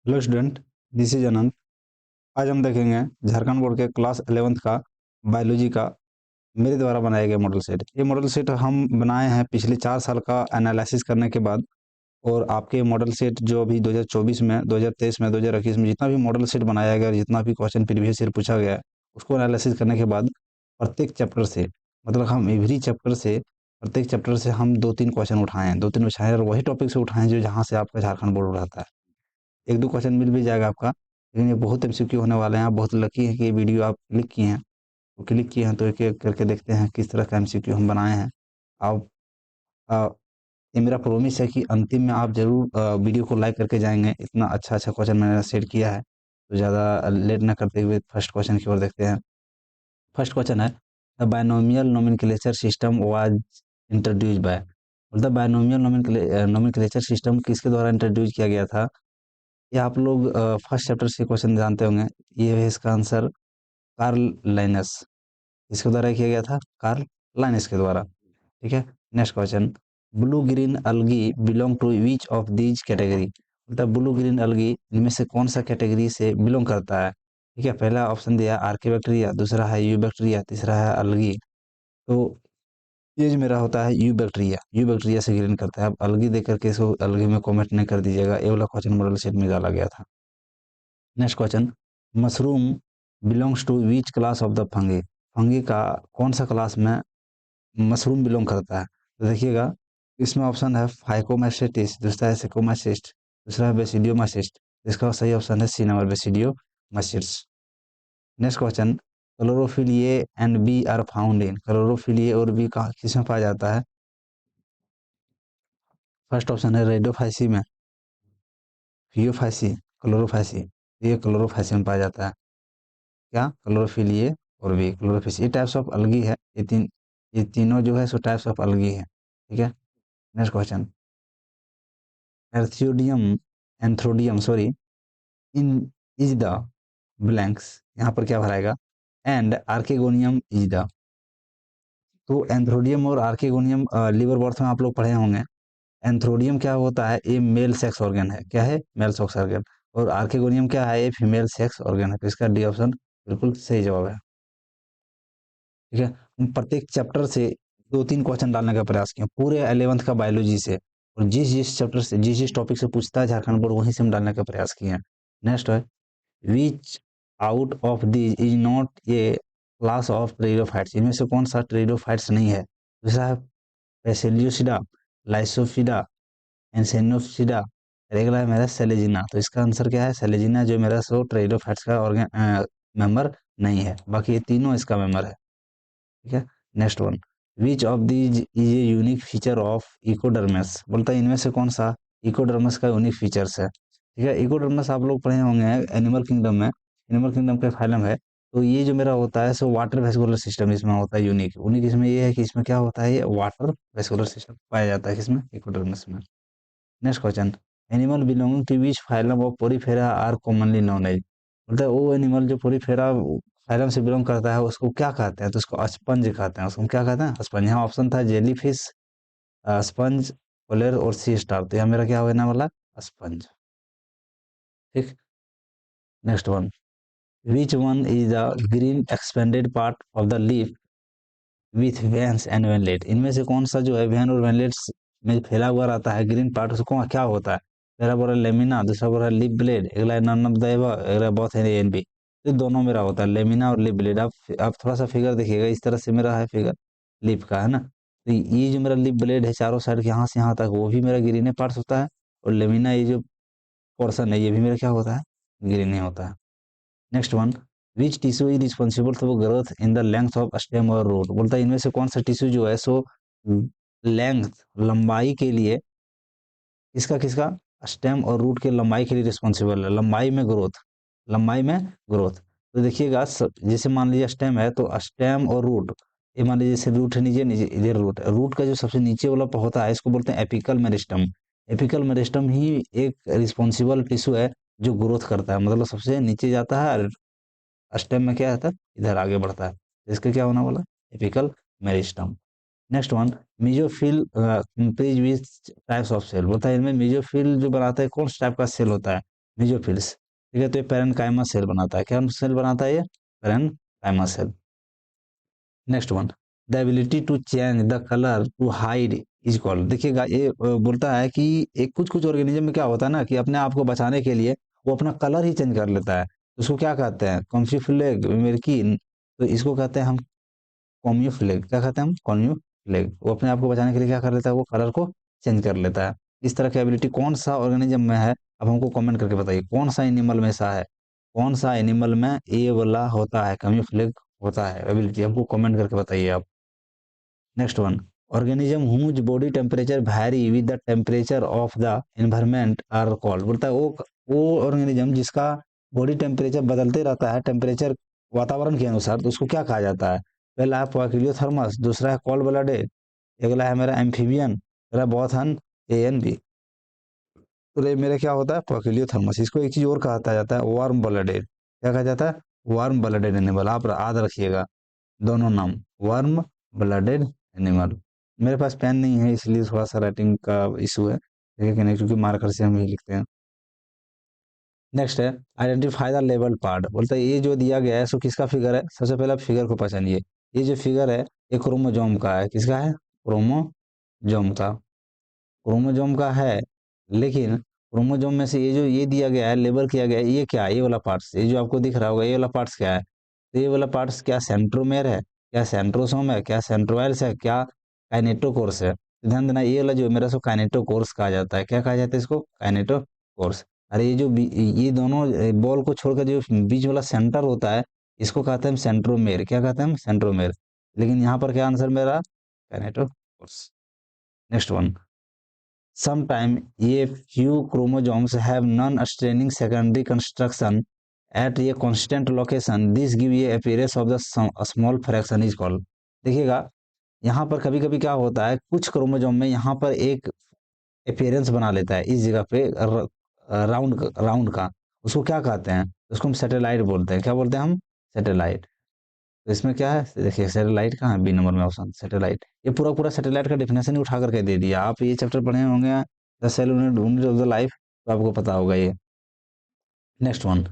Hello student, this is अनंत। आज हम देखेंगे झारखंड बोर्ड के क्लास 11th का बायोलॉजी का मेरे द्वारा बनाया गया मॉडल सेट। ये मॉडल सेट हम बनाए हैं पिछले 4 साल का एनालिसिस करने के बाद। और आपके मॉडल सेट जो अभी 2024 में, 2023 में, 2021 में जितना भी मॉडल सेट बनाया गया, जितना भी क्वेश्चन प्रीवियस ईयर पूछा गया है, उसको एनालिसिस करने के बाद प्रत्येक चैप्टर से, मतलब हम एवरी चैप्टर से, प्रत्येक चैप्टर से हम 2-3 क्वेश्चन उठाए हैं, 2-3 उठाए और वही टॉपिक से उठाए हैं जो जहाँ से आपका झारखंड बोर्ड रहता है। 1-2 क्वेश्चन मिल भी जाएगा आपका, लेकिन ये बहुत एमसीक्यू होने वाले हैं। आप बहुत लकी हैं कि ये वीडियो आप क्लिक किए हैं। तो क्लिक किए हैं तो एक-एक करके देखते हैं किस तरह का एमसीक्यू हम बनाए हैं। आप अ, ये मेरा प्रॉमिस है कि अंतिम में आप ज़रूर वीडियो को लाइक करके जाएँगे। इतना अच्छा-अच्छा क्वेश्चन मैंने सेट किया है। तो ज़्यादा लेट ना करते हुए फर्स्ट क्वेश्चन की ओर देखते हैं। फर्स्ट क्वेश्चन है, the binomial nomenclature system was introduced by. मतलब बायनोमियल नोमेनक्लेचर सिस्टम किसके द्वारा इंट्रोड्यूस किया गया था? ये आप लोग फर्स्ट चैप्टर से क्वेश्चन जानते होंगे। ये है इसका आंसर, कार्ल लाइनस। इसके द्वारा किया गया था, कार्ल लाइनस के द्वारा। ठीक है। Next question, blue green algae belong to which of these category. मतलब ब्लू ग्रीन अलगी इनमें से कौन सा कैटेगरी से बिलोंग करता है? ठीक है। पहला ऑप्शन दिया आर्कियोबैक्टीरिया, दूसरा है यूबैक्टीरिया, तीसरा है अलगी। तो ये जो मेरा होता है यूबैक्टीरिया, यूबैक्टीरिया से ग्रीन करता है। अब अलगी देख करके इसको अलगी में कमेंट नहीं कर दीजिएगा, ये वाला क्वेश्चन मॉडल सेट में डाला गया था। Next question, mushroom belongs to which class of the fungi. Fungi का कौन सा क्लास में मशरूम बिलोंग करता है? तो देखिएगा, इसमें ऑप्शन है फाइकोमास्टिस, दूसरा है सिकोमासिस्ट, दूसरा है बेसिडियोमासिस्ट। इसका सही ऑप्शन है C number, basidiomycetes. Next question, chlorophyll A and B are found in. Chlorophyll A और बी कहाँ किसमें पाया जाता है? फर्स्ट ऑप्शन है रेडियोफाइसी में, फियोफाइसी, क्लोरोफाइसी। ये क्लोरोफाइसी में पाया जाता है। क्या? क्लोरोफिल ए और बी क्लोरोफिस। ये टाइप्स ऑफ अलगी है। ये तीनों जो है सो टाइप्स ऑफ अलगी है। ठीक है। Next question, antheridium antheridium sorry in is the blanks. यहाँ पर क्या भराएगा? And archegonium is the. तो एंथ्रोडियम और आर्केगोनियम लिवर बर्थ में आप लोग पढ़े होंगे। एंथ्रोडियम क्या होता है? ये मेल सेक्स ऑर्गन है। क्या है? Male sex organ. और आर्केगोनियम क्या है? ये फीमेल सेक्स ऑर्गन है। तो इसका डी ऑप्शन बिल्कुल सही जवाब है। ठीक है। हम प्रत्येक चैप्टर से 2-3 क्वेश्चन डालने का प्रयास किए पूरे 11th का बायोलॉजी से, और जिस जिस चैप्टर से, जिस जिस टॉपिक से पूछता है झारखंड बोर्ड, वहीं से हम डालने का प्रयास किए हैं। नेक्स्ट है, विच out of these is not a class of pteridophytes. इनमें से कौन सा टेरिडोफाइट्स नहीं है? दूसरा है पेसिलियोसिडा, लाइसोफिडा, एंसेनोफिडा, और अगला है मेरा सेलेजिना। तो इसका आंसर क्या है? सेलेजिना जो मेरा सो टेरिडोफाइट्स का ऑर्गन मेंबर नहीं है, बाकी ये तीनों इसका मेंबर है। ठीक है। Next one, which of these is a unique feature of echinoderms. बोलता है इनमें से कौन सा इकोडर्मस का यूनिक फीचर्स है? ठीक है। इकोडर्मस आप लोग पढ़े होंगे एनिमल किंगडम में, एनिमल किंगडम का फाइलम है। तो ये जो मेरा होता है सो वाटर वेस्कुलर सिस्टम इसमें होता है यूनिक। यूनिक इसमें ये है कि इसमें क्या होता है, ये वाटर वेस्कुलर सिस्टम पाया जाता है किसमें? इकोडर्मस में। Next question, animal belonging to which phylum of porifera are commonly known as. मतलब वो एनिमल जो पोरीफेरा फाइलम से बिलोंग करता है उसको क्या कहते हैं? तो उसको स्पंज कहते हैं। उसको हम क्या कहते हैं? स्पंज। यहाँ ऑप्शन था जेलीफिश, स्पंज, कोलेर और सी स्टार। तो यहाँ मेरा क्या होने वाला? स्पंज। ठीक। Next one, which one is the green expanded part of the leaf with veins and veinlet. इनमें से कौन सा जो है वेन और वेनलेट्स में फैला हुआ रहता है ग्रीन पार्ट, उसको क्या होता है? पहला बोला लेमिना, दूसरा बोला लिप ब्लेड, अगला है नन ऑफ द एबव, अगला बोथ है एन बी। तो दोनों मेरा होता है लेमिना और लिप ब्लेड। आप थोड़ा सा फिगर देखिएगा, इस तरह से मेरा है फिगर लिप का, है ना। तो ये जो मेरा लिप ब्लेड है चारों साइड यहाँ से यहाँ तक, वो भी मेरा ग्रीन पार्ट होता है। और लेमिना ये जो पोर्सन है ये भी मेरा क्या होता है? ग्रीन होता है। Next one, which tissue is responsible for growth in the length of stem और रूट। बोलता है इनमें से कौन सा टिश्यू जो है सो लेंथ, लंबाई के लिए, किसका किसका? स्टेम और रूट के लंबाई के लिए रिस्पॉन्सिबल है। लंबाई में ग्रोथ, लंबाई में ग्रोथ। तो देखिएगा, जैसे मान लीजिए स्टेम है तो स्टेम और रूट, ये मान लीजिए जैसे रूट है नीचे, नीचे इधर रूट है। रूट का जो सबसे नीचे वाला होता है इसको बोलते हैं एपिकल मेरिस्टम। एपिकल मेरिस्टम ही एक रिस्पॉन्सिबल टिश्यू है जो ग्रोथ करता है, मतलब सबसे नीचे जाता है और स्टेम में क्या आता है? इधर आगे बढ़ता है। तो इसका क्या होना वाला? Apical meristem. Next one, mesophyll comprises which types of cell. बोलता है इनमें मेसोफिल जो बनाता है कौन सा टाइप का सेल होता है? मेसोफिल्स, ठीक है। तो ये पैरेन्काइमा सेल बनाता है, क्या सेल बनाता है ये, parenchyma cell. Next one, the ability to change the colour to hide is called. देखिएगा ये बोलता है कि एक कुछ कुछ ऑर्गेनिज्म में क्या होता है ना कि अपने आप को बचाने के लिए वो अपना कलर ही चेंज कर लेता है। उसको क्या कहते हैं, कॉम्फीफ्लेग मेरकिन। तो इसको कहते हैं हम कॉम्यूफ्लेग, क्या कहते हैं हम, कॉम्यूफ्लेग। वो अपने आप को बचाने के लिए क्या कर लेता है, वो कलर को चेंज कर लेता है। इस तरह की एबिलिटी कौन सा ऑर्गेनिज्म में है, अब हमको कमेंट करके बताइए कौन सा एनिमल में ऐसा है, कौन सा एनिमल में ये वाला होता है, कम्यूफ्लेग होता है एबिलिटी, हमको कमेंट करके बताइए आप। Next one, organism whose body temperature vary with the temperature of the environment are called. बोलता है वो ऑर्गेनिज्म जिसका बॉडी टेम्परेचर बदलते रहता है, टेम्परेचर वातावरण के अनुसार, तो उसको क्या कहा जाता है। पहला है क्वाकिलियोथर्मस, दूसरा है कॉल्ड ब्लडेड, अगला है मेरा एम्फीबियन, अगला बॉथन ए एन बी। तो ये मेरा क्या होता है, क्वाकिलियोथर्मस। इसको एक चीज और कहा जाता है वार्म ब्लडेड, क्या कहा जाता है, वार्म ब्लडेड एनिमल। आप याद रखिएगा दोनों नाम, वार्म ब्लडेड एनिमल। मेरे पास पेन नहीं है इसलिए थोड़ा सा राइटिंग का इशू है, ठीक है नहीं, क्योंकि मार्कर से हम ही लिखते हैं। नेक्स्ट है आइडेंटिफाई द लेबल पार्ट। बोलता है ये जो दिया गया है सो किसका फिगर है, सबसे पहले आप फिगर को पहचानिए। ये जो फिगर है ये क्रोमोजोम का है, किसका है, क्रोमोजोम का, क्रोमोजोम का है। लेकिन क्रोमोजोम में से ये जो ये दिया गया है, लेबल किया गया है, ये क्या है, ये वाला पार्ट्स, ये जो आपको दिख रहा होगा ये वाला पार्ट्स क्या है, तो ये वाला पार्ट्स क्या सेंट्रोमेर है, क्या सेंट्रोसोम है, क्या सेंट्रोइल्स है, क्या काइनेटोकोर्स है। तो ध्यान देना ये वाला जो मेरा सो काइनेटोकोर्स कहा जाता है, क्या कहा जाता है इसको, काइनेटोकोर्स। अरे ये जो ये दोनों बॉल को छोड़कर जो बीच वाला सेंटर होता है इसको कहते हैं हम सेंट्रोमेर, क्या कहते हैं हम, सेंट्रोमेर। लेकिन यहाँ पर क्या आंसर मेरा, kinetochores. Next one, Sometimes a few chromosomes have non-straining secondary construction at a constant location. This give a appearance of the small fraction is called. देखिएगा यहाँ पर कभी कभी क्या होता है, कुछ क्रोमोजोम में यहाँ पर एक अपीयरेंस बना लेता है इस जगह पे राउंड राउंड का, उसको क्या कहते हैं, उसको हम सैटेलाइट बोलते हैं, क्या बोलते हैं हम, सैटेलाइट। तो इसमें क्या है, देखिए सैटेलाइट कहाँ है, बी नंबर में ऑप्शन सैटेलाइट। ये पूरा पूरा सैटेलाइट का डेफिनेशन ही उठा करके दे दिया। आप ये चैप्टर पढ़े होंगे the cell unit of the life, तो आपको पता होगा ये। नेक्स्ट वन,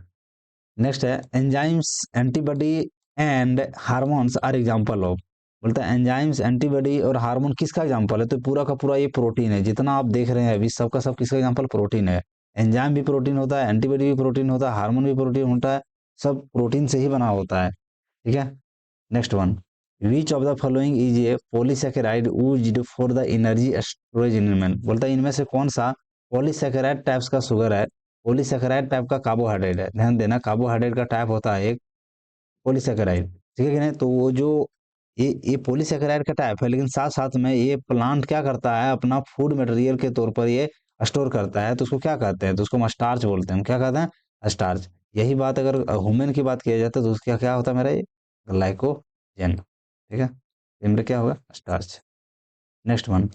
नेक्स्ट है enzymes antibody and hormones are example of. बोलता है एंजाइम्स एंटीबॉडी और हार्मोन किसका एग्जांपल है, तो पूरा का पूरा ये प्रोटीन है, जितना आप देख रहे हैं अभी सबका सब किसका एग्जांपल, प्रोटीन है। एंजाइम भी प्रोटीन होता है, एंटीबॉडी भी प्रोटीन होता है, हार्मोन भी प्रोटीन होता है, सब प्रोटीन से ही बना होता है, ठीक है। Next one, which of the following is a polysaccharide used for the energy storage in human. बोलता है इनमें से कौन सा पॉलीसेकेराइड टाइप्स का शुगर है, पॉलीसेकेराइड टाइप का कार्बोहाइड्रेट है। ध्यान देना कार्बोहाइड्रेट का टाइप होता है एक पॉलीसेकेराइड, ठीक है कि नहीं। तो वो जो ये पॉलीसेकेराइड का टाइप है, लेकिन साथ साथ में ये प्लांट क्या करता है, अपना फूड मटेरियल के तौर पर ये स्टोर करता है, तो उसको क्या कहते हैं, तो उसको हम स्टार्च बोलते हैं, क्या कहते हैं, स्टार्च। यही बात अगर ह्यूमन की बात किया जाता है तो उसका क्या होता है मेरा, ये ग्लाइकोजन, ठीक है। ये मेरा क्या होगा, starch. Next one,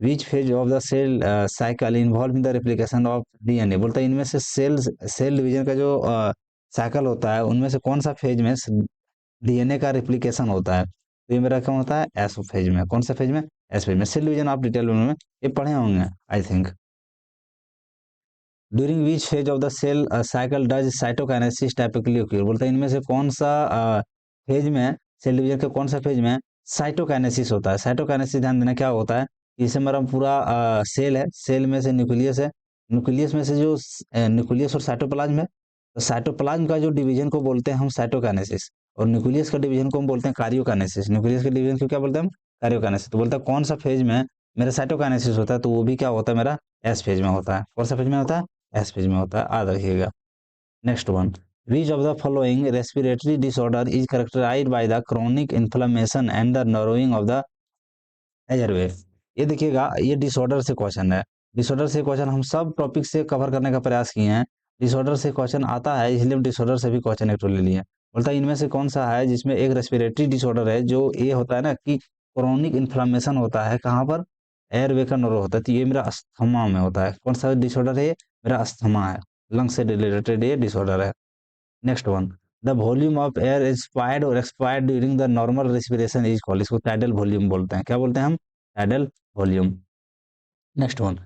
which phase of the cell cycle involve in the replication of DNA. बोलता है इनमें से सेल डिवीजन का जो साइकिल होता है उनमें से कौन सा फेज में डीएनए का रिप्लिकेशन होता है, तो ये मेरा क्या होता है, एस फेज में। कौन सा फेज में, एस फेज में। सेल डिवीजन आप डिटेल में ये पढ़े होंगे I think. During which phase of the cell cycle does cytokinesis typically occur. बोलता है इनमें से कौन सा फेज में, सेल डिवीजन के कौन सा फेज में साइटोकाइनेसिस होता है। साइटोकाइनेसिस ध्यान देना क्या होता है, जैसे हमारा पूरा सेल है, सेल में से न्यूक्लियस है, न्यूक्लियस में से जो न्यूक्लियस और साइटोप्लाज्म है, तो साइटोप्लाज्म का जो डिवीजन को बोलते हैं हम साइटोकाइनेसिस, और न्यूक्लियस का डिवीजन को हम बोलते हैं कार्योकाइनेसिस। न्यूक्लियस के डिवीजन को क्या बोलते हैं हम, कार्योकाइनेसिस। तो बोलता है कौन सा फेज में मेरा साइटोकाइनेसिस होता है, तो वो भी क्या होता है मेरा, एस फेज में होता है। कौन सा फेज में होता है, एस फेज में होता है, याद रखिएगा। Next one, which of the following respiratory disorder is characterised by the chronic inflammation and the narrowing of the airway. ये देखिएगा ये डिसऑर्डर से क्वेश्चन है, डिसऑर्डर से क्वेश्चन हम सब टॉपिक से कवर करने का प्रयास किए हैं, डिसऑर्डर से क्वेश्चन आता है इसलिए हम डिसऑर्डर से भी क्वेश्चन एक ले लिए। बोलता है इनमें से कौन सा है जिसमें एक रेस्पिरेटरी डिसऑर्डर है, जो ये होता है ना कि क्रोनिक इन्फ्लेमेशन होता है, कहाँ पर, एयरवे का नरो होता है, तो ये मेरा अस्थमा में होता है। कौन सा डिसऑर्डर है ये, मेरा अस्थमा है, लंग से रिलेटेड ये डिसऑर्डर है। Next one, the volume of air inspired और expired during the normal respiration is called. इसको टाइडल वॉल्यूम बोलते हैं, क्या बोलते हैं हम, tidal volume. Next one,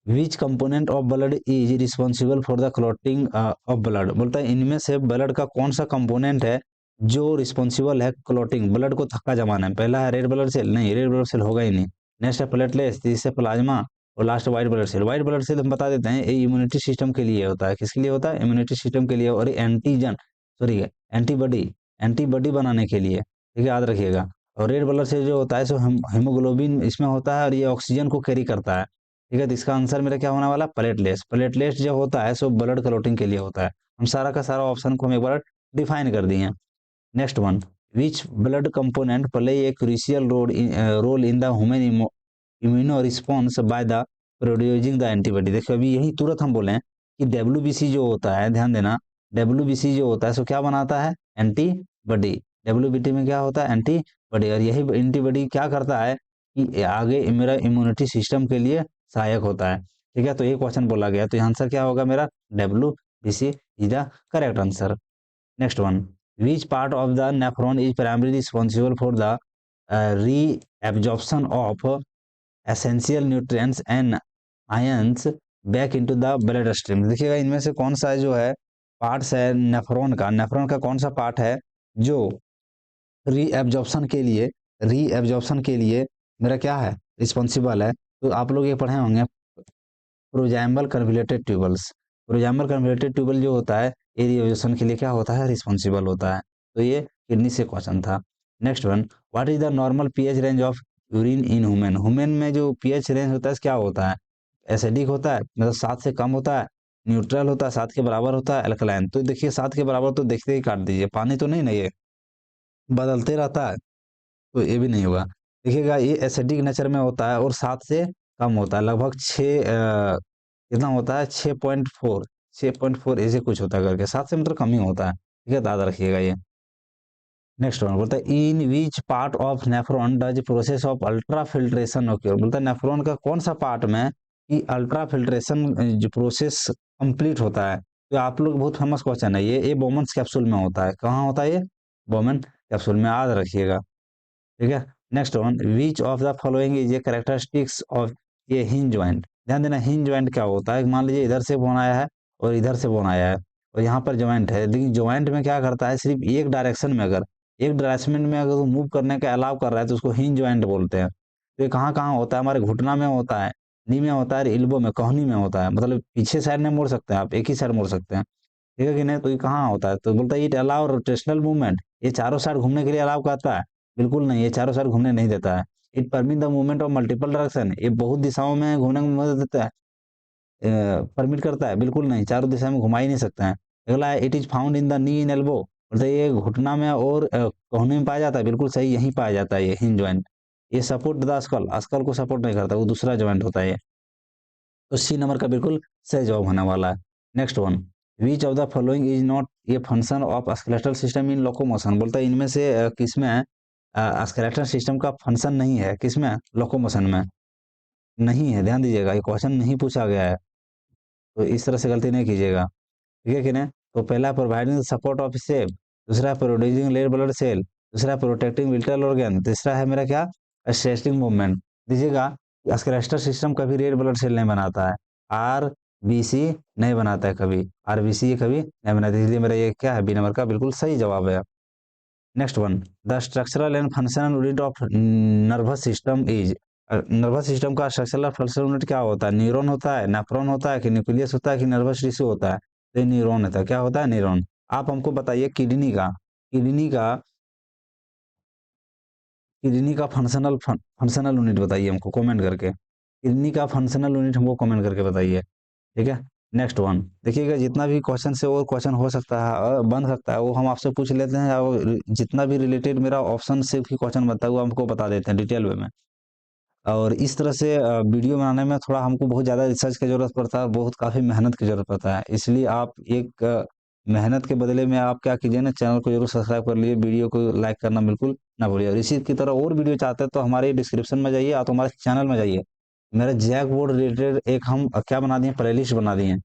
which component of blood is responsible for the clotting of blood, बोलता है इनमें से ब्लड का कौन सा कंपोनेंट है जो रिस्पॉन्सिबल है क्लॉटिंग, ब्लड को थक्का जमाना है। पहला है रेड ब्लड सेल, नहीं रेड ब्लड सेल होगा ही नहीं। नेक्स्ट है प्लेटलेट्स, तीसरा प्लाज्मा, और last white blood cell. White blood cell हम बता देते हैं ये इम्यूनिटी सिस्टम के लिए होता है, किसके लिए होता है, इम्यूनिटी सिस्टम के लिए, और एंटीजन सॉरी एंटीबॉडी, एंटीबॉडी बनाने के लिए, ठीक है याद रखिएगा। और रेड ब्लड सेल जो होता है सो हीमोग्लोबिन इसमें होता है और ये ऑक्सीजन को कैरी करता है, ठीक है। तो इसका आंसर मेरा क्या होने वाला, प्लेटलेट्स। प्लेटलेट्स जो होता है सो ब्लड क्लॉटिंग के लिए होता है। हम सारा का सारा ऑप्शन को हम एक बार डिफाइन कर दिए। Next one, which blood component play a crucial role in the human immuno response by the producing the antibody. देखो अभी यही तुरंत हम बोले कि डब्ल्यूबीसी जो होता है, ध्यान देना, डब्ल्यूबीसी जो होता है सो क्या बनाता है, एंटीबॉडी। डब्ल्यूबीटी में क्या होता है, एंटीबॉडी, और यही एंटीबॉडी क्या करता है कि आगे मेरा इम्यूनिटी सिस्टम के लिए सहायक होता है, ठीक है। तो ये क्वेश्चन बोला गया, तो आंसर क्या होगा मेरा, WBC is the correct answer. Next one, which part of the nephron is primarily responsible for the reabsorption of essential nutrients and ions back into the blood stream। देखिएगा इनमें से कौन सा जो है पार्ट्स है नेफ्रॉन का कौन सा पार्ट है जो रीएब्जॉर्प्शन के लिए मेरा क्या है, रिस्पॉन्सिबल है। तो आप लोग ये पढ़े होंगे प्रोजैम्बल कन्वोल्यूटेड ट्यूबल्स। प्रोजैम्बल कन्वोल्यूटेड ट्यूबल जो होता है एरियोजेशन के लिए क्या होता है, रिस्पॉन्सिबल होता है। तो ये किडनी से क्वेश्चन था। Next one, what is the normal pH range of urine in human. Human में जो पीएच रेंज होता है क्या होता है, एसिडिक होता है, मतलब 7 से कम होता है, न्यूट्रल होता है, 7 के बराबर होता है, अल्कलाइन। तो देखिए 7 के बराबर तो देखते ही काट दीजिए, पानी तो नहीं ना, ये बदलते रहता है, तो ये भी नहीं होगा। देखिएगा ये एसिडिक नेचर में होता है और 7 से कम होता है, लगभग 6 कितना होता है, 6.4 ऐसे कुछ होता है करके, 7 से मतलब कम ही होता है, ठीक है, याद रखिएगा ये। नेक्स्ट वन बोलता है in which part of nephron does process of ultra filtration okay. बोलता है नेफ्रॉन का कौन सा पार्ट में कि अल्ट्रा फिल्ट्रेशन जो प्रोसेस कंप्लीट होता है। तो आप लोग बहुत फेमस क्वेश्चन है ये बोमन्स कैप्सूल में होता है। कहाँ होता है ये, बोमन कैप्सूल में, याद रखिएगा, ठीक है। Next one, which of the following is a characteristics of A hinge joint. ध्यान देना हिंज ज्वाइंट क्या होता है, मान लीजिए इधर से बोन आया है और इधर से बोन आया है और यहाँ पर ज्वाइंट है, लेकिन ज्वाइंट में क्या करता है, सिर्फ एक डायरेक्शन में, अगर एक डायरेक्शन में अगर वो मूव करने का अलाउ कर रहा है तो उसको हिंज ज्वाइंट बोलते हैं। तो ये कहाँ कहाँ होता है, हमारे घुटना में होता है, नी में होता है, इल्बो में, कोहनी में होता है, मतलब पीछे साइड में मोड़ सकते हैं आप, एक ही साइड मोड़ सकते हैं, ठीक है कि नहीं। तो ये कहाँ होता है, तो बोलता है इट अलाउ रोटेशनल मूवमेंट, ये चारों साइड घूमने के लिए अलाउ करता है, बिल्कुल नहीं, ये चारों साइड घूमने नहीं देता है। It permit the movement of multiple direction, ये बहुत दिशाओं में घूमने में मदद देता है, परमिट करता है, बिल्कुल नहीं, चारों दिशा में घुमा ही नहीं सकता है। अगला है it is found in the knee in elbow, मतलब ये घुटना में और कोहनी में पाया जाता है, बिल्कुल सही, यहीं पाया जाता है ये हिंज ज्वाइंट। ये सपोर्ट द स्कल, स्कल को सपोर्ट नहीं करता, वो दूसरा ज्वाइंट होता है ये। तो सी नंबर का बिल्कुल सही जवाब होने वाला है। Next one, which of the following is not a function of skeletal system in locomotion. बोलता है इनमें से किसमें स्केलेटल सिस्टम का फंक्शन नहीं है, किसमें, लोकोमोशन में नहीं है। ध्यान दीजिएगा ये क्वेश्चन नहीं पूछा गया है, तो इस तरह से गलती नहीं कीजिएगा, ठीक है कि नहीं। तो पहला प्रोवाइडिंग सपोर्ट ऑफ सेप, दूसरा प्रोड्यूसिंग रेड ब्लड सेल, दूसरा प्रोटेक्टिंग विटल ऑर्गन, तीसरा है मेरा क्या, स्ट्रेचिंग मूवमेंट। दीजिएगा स्केलेटल सिस्टम कभी रेड ब्लड सेल नहीं बनाता है, आरबीसी नहीं बनाता है कभी, आरबीसी ये कभी नहीं बनाता, इसलिए मेरा ये क्या है, बी नंबर का बिल्कुल सही जवाब है। Next one, the structural and functional unit of nervous system is. Nervous system का स्ट्रक्चरल फंक्शनल यूनिट क्या होता है, न्यूरॉन होता है, नेफ्रॉन होता है, कि न्यूक्लियस होता है, कि नर्वस टिश्यू होता है। तो ये न्यूरॉन होता है, क्या होता है, न्यूरॉन। आप हमको बताइए किडनी का फंक्शनल यूनिट बताइए हमको कमेंट करके, किडनी का फंक्शनल यूनिट हमको कमेंट करके बताइए, ठीक है। नेक्स्ट वन, देखिएगा जितना भी क्वेश्चन से और क्वेश्चन हो सकता है बन सकता है वो हम आपसे पूछ लेते हैं, और जितना भी रिलेटेड मेरा ऑप्शन से भी क्वेश्चन बनता है वो हमको बता देते हैं डिटेल वे में। और इस तरह से वीडियो बनाने में थोड़ा हमको बहुत ज़्यादा रिसर्च की ज़रूरत पड़ता है, बहुत काफ़ी मेहनत की ज़रूरत पड़ता है, इसलिए आप एक मेहनत के बदले में आप क्या कीजिए ना, चैनल को जरूर सब्सक्राइब कर लीजिए, वीडियो को लाइक करना बिल्कुल ना भूलिए। और इसी की तरह और वीडियो चाहते हैं तो हमारे डिस्क्रिप्शन में जाइए, आप हमारे चैनल में जाइए, मेरा जैक बोर्ड रिलेटेड एक हम क्या बना दिए, प्लेलिस्ट बना दिए,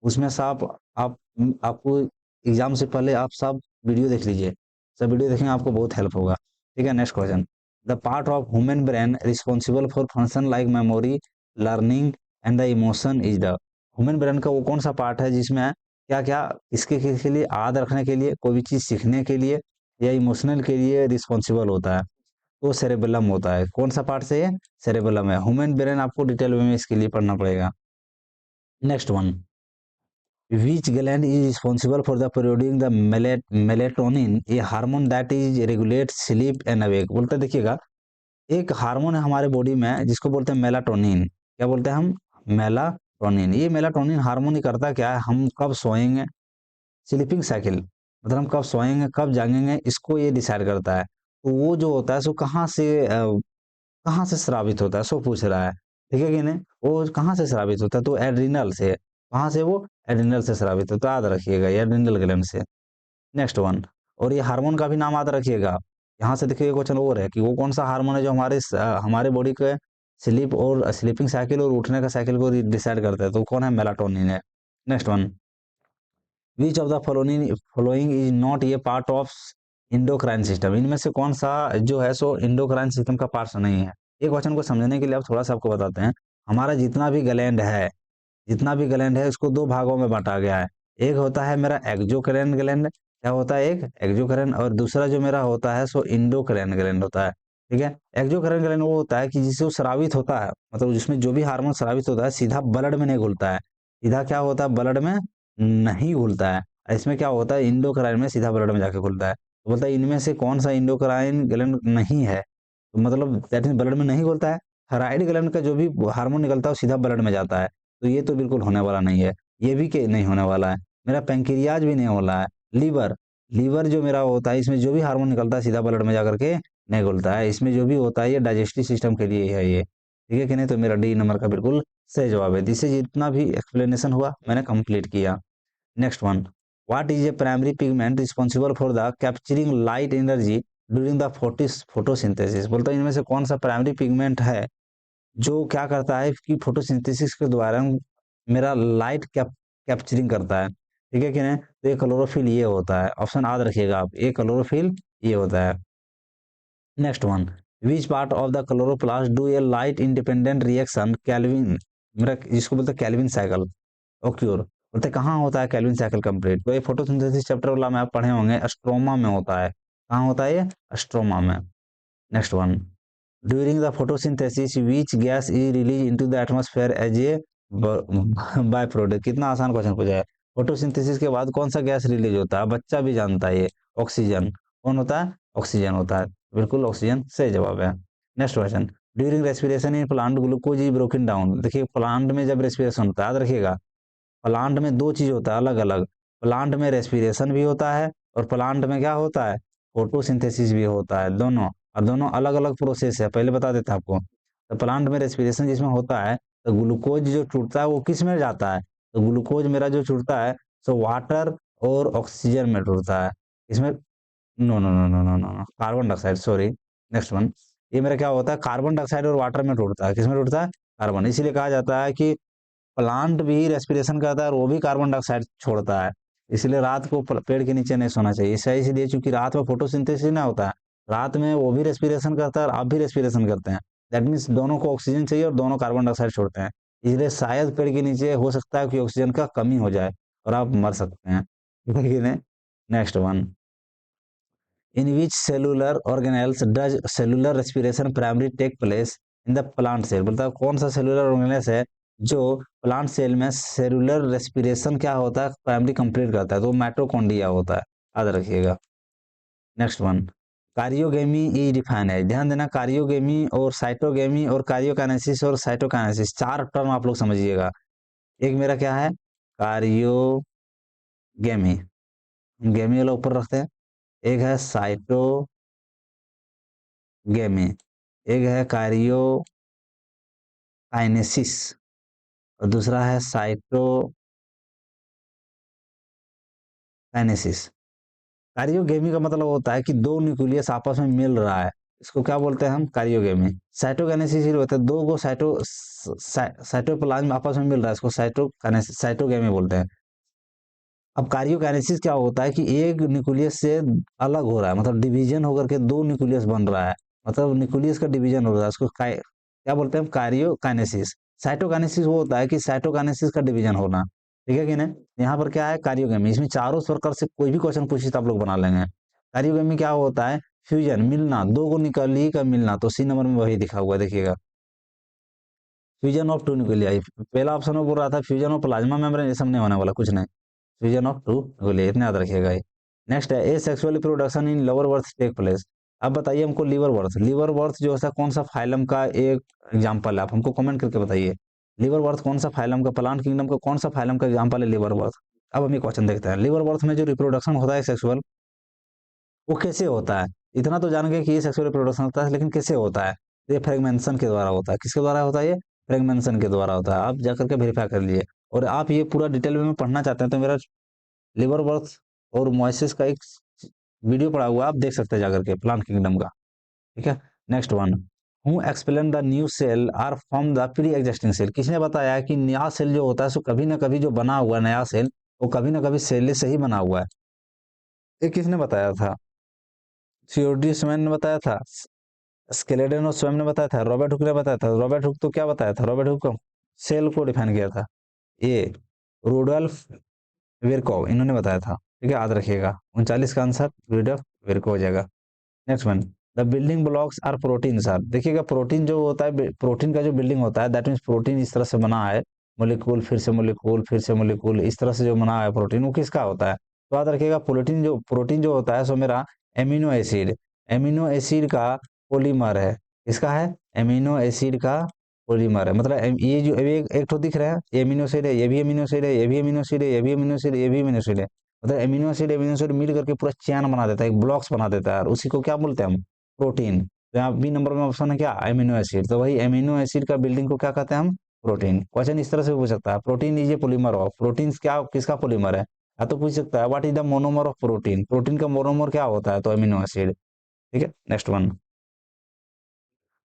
उसमें से आपको एग्जाम से पहले आप सब वीडियो देख लीजिए, सब वीडियो देखेंगे आपको बहुत हेल्प होगा, ठीक है। Next question, the part of human brain responsible for function like memory, learning and the emotion is the, human brain का वो कौन सा पार्ट है जिसमें क्या क्या किसके लिए याद रखने के लिए, कोई भी चीज़ सीखने के लिए या इमोशनल के लिए रिस्पॉन्सिबल होता है, तो सेरेबेलम होता है। कौन सा पार्ट से ये सेरेबेलम है। ह्यूमन ब्रेन आपको डिटेल में इसके लिए पढ़ना पड़ेगा। Next one, which gland is responsible for the producing the melatonin, a hormone that is regulates sleep and awake। बोलते हैं देखिएगा, एक हार्मोन है हमारे बॉडी में जिसको बोलते हैं मेलाटोनिन। क्या बोलते हैं हम? मेलाटोनिन। ये मेलाटोनिन हार्मोन ही करता क्या है, हम कब सोएंगे, स्लीपिंग साइकिल, मतलब हम कब सोएंगे कब जागेंगे, इसको ये डिसाइड करता है। तो वो जो होता है सो कहाँ से स्रावित होता है, सो पूछ रहा है, ठीक है कि नहीं। वो कहाँ से स्रावित होता है, तो एड्रिनल से। कहाँ से? वो एड्रिनल से स्रावित होता है, याद रखिएगा, ये एड्रिनल ग्लैंड से। नेक्स्ट वन, और ये हार्मोन का भी नाम याद रखिएगा। यहाँ से देखिए क्वेश्चन और है कि वो कौन सा हार्मोन है जो हमारे बॉडी के स्लीप और स्लीपिंग साइकिल और उठने का साइकिल को डिसाइड करता है, तो कौन है? मेलाटोनिन है। Next one, which of the following is not ये पार्ट ऑफ इंडोक्राइन सिस्टम, इनमें से कौन सा जो है सो इंडोक्राइन सिस्टम का पार्ट नहीं है। ये क्वेश्चन को समझने के लिए अब थोड़ा सा आपको बताते हैं। हमारा जितना भी ग्लैंड है इसको दो भागों में बांटा गया है। एक होता है मेरा एक्सोक्राइन ग्लैंड, क्या होता है? एक एक्सोक्राइन, और दूसरा जो मेरा होता है सो इंडोक्राइन ग्लैंड होता है, ठीक है। एक्सोक्राइन ग्लैंड वो होता है कि जिससे वो स्रावित होता है, मतलब जिसमें जो भी हार्मोन स्रावित होता है सीधा ब्लड में नहीं घुलता है, सीधा क्या होता है, ब्लड में नहीं घुलता है। इसमें क्या होता है, इंडोक्राइन में सीधा ब्लड में जाके घुलता है। तो बोलता है इनमें से कौन सा इंडोक्राइन ग्लैंड नहीं है, तो मतलब दैट मीन ब्लड में नहीं घुलता है। थायराइड ग्लैंड का जो भी हार्मोन निकलता है वो सीधा ब्लड में जाता है, तो ये तो बिल्कुल होने वाला नहीं है। ये भी के नहीं होने वाला है। मेरा पैंक्रियाज भी नहीं होना है। लीवर, लीवर जो मेरा होता है इसमें जो भी हार्मोन निकलता है सीधा ब्लड में जाकर के नहीं घुलता है। इसमें जो भी होता है ये डाइजेस्टिव सिस्टम के लिए है ये, ठीक है कि नहीं। तो मेरा डी नंबर का बिल्कुल सही जवाब है। इससे जितना भी एक्सप्लेनेशन हुआ मैंने कंप्लीट किया। Next one, what is a primary pigment responsible for the capturing light energy during the photosynthesis. बोलता है इनमें से कौन सा प्राइमरी पिगमेंट है जो क्या करता है कि फोटोसिंथेसिस के द्वारा मेरा लाइट कैप्चरिंग करता है, ठीक है कि नहीं। तो ये क्लोरोफिल ये होता है। ऑप्शन याद रखिएगा आप, ये क्लोरोफिल ये होता है। Next one, which part of the chloroplast do a light independent reaction Calvin, मेरा जिसको बोलते हैं कैल्विन साइकिल ओक्योर। बोलते कहाँ होता है कैल्विन साइकिल कंप्लीट, तो ये फोटोसिंथेसिस चैप्टर वाला में आप पढ़े होंगे, स्ट्रोमा में होता है। कहाँ होता है ये? स्ट्रोमा में। Next one, during the photosynthesis which gas is release into the atmosphere as a by product. कितना आसान क्वेश्चन पूछा है। फोटोसिंथेसिस के बाद कौन सा गैस रिलीज होता है, बच्चा भी जानता है ये, ऑक्सीजन। कौन होता है? ऑक्सीजन होता है, बिल्कुल ऑक्सीजन सही जवाब है। Next question, during respiration in plant glucose is broken down. देखिए प्लांट में जब रेस्पिरेशन होता है, याद रखिएगा प्लांट में दो चीज होता है अलग अलग, प्लांट में रेस्पिरेशन भी होता है और प्लांट में क्या होता है, फोटोसिंथेसिस भी होता है, दोनों। और दोनों अलग अलग प्रोसेस है, पहले बता देता आपको। तो प्लांट में रेस्पिरेशन जिसमें होता है तो ग्लूकोज जो छूटता है वो किस में जाता है, तो ग्लूकोज मेरा जो छूटता है सो वाटर और ऑक्सीजन में छूटता है। इसमें no no no no no no carbon dioxide, sorry. Next one, ये मेरा क्या होता है, कार्बन डाइऑक्साइड और वाटर में टूटता है। किसमें टूटता है? कार्बन। इसीलिए कहा जाता है कि प्लांट भी रेस्पिरेशन करता है और वो भी कार्बन डाइऑक्साइड छोड़ता है। इसलिए रात को पेड़ के नीचे नहीं सोना चाहिए। ऐसा इसलिए क्योंकि रात में फोटोसिंथेसिस ना होता है, रात में वो भी रेस्पिरेशन करता है और आप भी रेस्पिरेशन करते हैं। दैट मीन्स दोनों को ऑक्सीजन चाहिए और दोनों कार्बन डाइऑक्साइड छोड़ते हैं। इसलिए शायद पेड़ के नीचे हो सकता है कि ऑक्सीजन का कमी हो जाए और आप मर सकते हैं, ठीक है। Next one, in which cellular organelles does cellular respiration primarily take place in the plant cell। बोलता है कौन सा सेलुलर ऑर्गेनेल्स है जो प्लांट सेल में सेलुलर रेस्पिरेशन क्या होता है प्राइमरी कंप्लीट करता है, तो माइटोकॉन्ड्रिया होता है, याद रखिएगा। नेक्स्ट वन, कार्योगेमी ई डिफाइन है, ध्यान देना। कार्योगेमी और साइटोगेमी और कार्योकाइनेसिस और साइटोकाइनेसिस चार टर्म आप लोग समझिएगा। एक मेरा क्या है, कार्योगेमी, गेमी वाला ऊपर रखते हैं। एक है साइटोगेमी, एक है कार्योकाइनेसिस और दूसरा है साइटोकाइनेसिस। कार्योगेमी का मतलब होता है कि दो न्यूक्लियस आपस में मिल रहा है, इसको क्या बोलते हैं हम, कार्योगेमी। साइटोकाइनेसिस ये होता है दो को साइटोप्लाज्म आपस में मिल रहा है, इसको साइटोकाइनेसिस साइटोगेमी बोलते हैं। अब कार्योकाइनेसिस क्या होता है कि एक न्यूक्लियस से अलग हो रहा है, मतलब डिवीजन होकर के दो न्यूक्लियस बन रहा है, मतलब न्यूक्लियस का डिवीजन हो रहा है, उसको क्या बोलते हैं हम, कार्योकाइनेसिस। साइटोकाइनेसिस वो होता है कि साइटोकाइनेसिस का डिवीजन होना, ठीक है कि नहीं। यहाँ पर क्या है, कार्योगेमी, इसमें चारों सर्कल से कोई भी क्वेश्चन पूछिए तो आप लोग बना लेंगे। कार्योगेमी क्या होता है, फ्यूजन, मिलना, दो को न्यूक्लियाई का मिलना, तो सी नंबर में वही दिखा हुआ है, देखिएगा, फ्यूजन ऑफ टू न्यूक्लियाई। पहला ऑप्शन में बोल रहा था फ्यूजन ऑफ प्लाज्मा मेम्ब्रेन, ये सब नहीं होने वाला, कुछ नहीं, फ्यूजन ऑफ टू न्यूक्लियाई, इतना याद रखिएगा ये। नेक्स्ट है, asexual reproduction in lower birth take place. अब बताइए हमको, लीवर बर्थ, लीवर बर्थ जो है कौन सा फाइलम का एक एग्जाम्पल है, आप हमको कमेंट करके बताइए। लीवर बर्थ कौन सा फाइलम का, प्लांट किंगडम का कौन सा फाइलम का एग्जाम्पल है लीवर बर्थ। अब हम ये क्वेश्चन देखते हैं, लीवर बर्थ में जो रिप्रोडक्शन होता है सेक्सुअल, वो कैसे होता है। इतना तो जान गए कि ये सेक्सुअल रिप्रोडक्शन होता है, लेकिन कैसे होता है, ये फ्रेगमेंशन के द्वारा होता है। किसके द्वारा होता है, ये फ्रेगमेंशन के द्वारा होता है। आप जाकर के वेरीफाई कर लीजिए, और आप ये पूरा डिटेल में पढ़ना चाहते हैं तो मेरा लिवर बर्थ और मोइसिस का एक वीडियो पड़ा हुआ है, आप देख सकते हैं जाकर के, प्लांट किंगडम का, ठीक है। Next one, who explain the new cell are from the pre existing cell. किसने बताया है कि नया सेल जो होता है सो कभी ना कभी जो बना हुआ है नया सेल, वो कभी ना कभी सेल से ही बना हुआ है। ये किसने बताया था, सीओडी स्वैन ने बताया था, स्केलेटन और स्वयं ने बताया था, रॉबर्ट हुक ने बताया था। रॉबर्ट हुक तो क्या बताया था, रॉबर्ट हुक को सेल को डिफाइन किया था, ये रूडोल्फ विर्कोव, इन्होंने बताया था, ठीक है, याद रखिएगा। 39 का आंसर रूडोल्फ विर्कोव हो जाएगा। Next one, the building blocks are protein sir. देखिएगा, प्रोटीन जो होता है, प्रोटीन का जो बिल्डिंग होता है, दैट मीन्स प्रोटीन इस तरह से बना है, मोलिक्यूल फिर से मोलिक्यूल फिर से मोलिक्यूल, इस तरह से जो बना है प्रोटीन, वो किसका होता है। तो याद रखिएगा, प्रोटीन जो होता है सो मेरा एमिनो एसिड का पॉलीमर है। इसका है, एमिनो एसिड का पॉलीमर है, मतलब ये जो एक तो दिख रहा है, ये एमिनो एसिड है, ये भी एमिनो एसिड है, ये भी एमिनो एसिड है, ये भी एमिनो एसिड है, ये भी एमिनो एसिड है, मतलब एमिनो एसिड मिल करके पूरा चैन बना देता है, एक ब्लॉक्स बना देता है, और उसी को क्या बोलते हैं हम, प्रोटीन। तो यहाँ बी नंबर में ऑप्शन है क्या, एमिनो एसिड। तो वही एमिनो एसिड का बिल्डिंग को क्या कहते हैं हम, प्रोटीन। क्वेश्चन इस तरह से पूछ सकता है, protein is a polymer of, protein क्या किसका पॉलीमर है, या तो पूछ सकता है what is the monomer of protein, protein का मोनोमर क्या होता है, तो एमिनो एसिड, ठीक है। नेक्स्ट वन,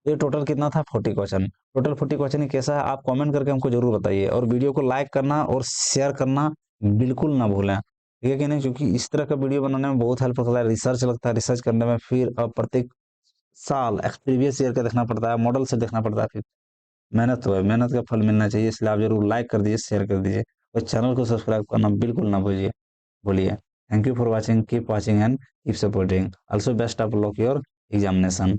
ये टोटल कितना था, 40 क्वेश्चन। टोटल 40 क्वेश्चन ही कैसा है, आप कमेंट करके हमको जरूर बताइए, और वीडियो को लाइक करना और शेयर करना बिल्कुल ना भूलें, ठीक है कि नहीं, क्योंकि इस तरह का वीडियो बनाने में बहुत हेल्प होता है, रिसर्च लगता है, रिसर्च करने में फिर प्रत्येक साल प्रीवियस ईयर का देखना पड़ता है, मॉडल से देखना पड़ता है, फिर मेहनत तो है, मेहनत का फल मिलना चाहिए, इसलिए आप जरूर लाइक कर दीजिए, शेयर कर दीजिए, और चैनल को सब्सक्राइब करना बिल्कुल ना भूलिए बोलिए। Thank you for watching, keep watching and keep supporting, also best of luck your examination.